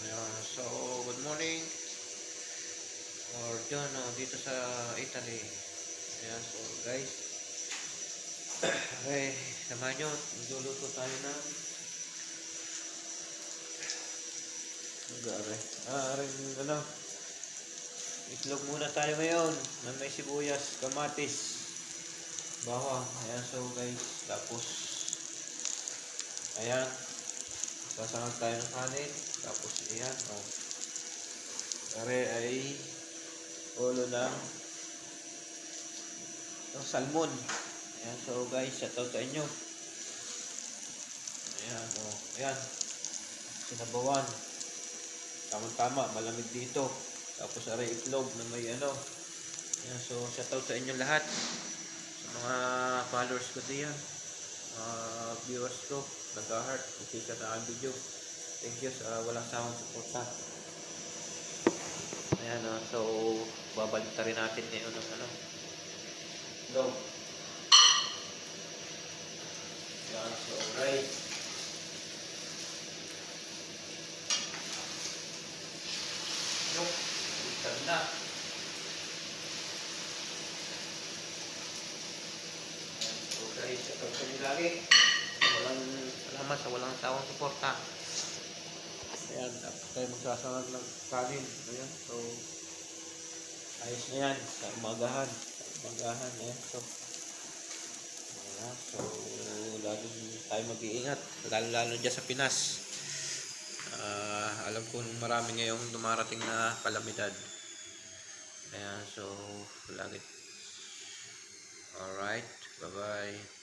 Ayan, so, good morning. Or dyan, dito sa Italy. Ayan, so guys. Okay, samahan nyo. Magluluto tayo ng ano, itlog muna tayo ngayon na may sibuyas, kamatis, bawang. Ayan, so guys. Tapos, ayan. Sasangag tayo ng kanin. Tapos, ayan, kare ay ulo ng salmon. Ayan, so guys, shoutout sa inyo. Ayan, ayan. Sinabawan. Tama-tama, malamig dito. Tapos aray itlog na may ano. Ayan, so shoutout sa inyo lahat. Sa mga followers ko diyan. Viewers ko. Nag-heart. Kasi sa aking video. Thank you sa walang sawang suporta. Ayan, so babalik rin natin ngayon ng ano. Itlog. Ayan, so rice. Itlog na. So guys, shoutout sa inyo lagi. Walang salamat sa walang sawang suporta. Ayan, tapos tayo magsasangag ng kanin. Ayan, so ayos na yan sa umagahan. Ayan, so ayan, so lalo tayo mag-iingat, lalo dyan sa Pinas. Alam ko marami ngayong dumarating na kalamidad. Ayan, so lagi. Alright, bye bye.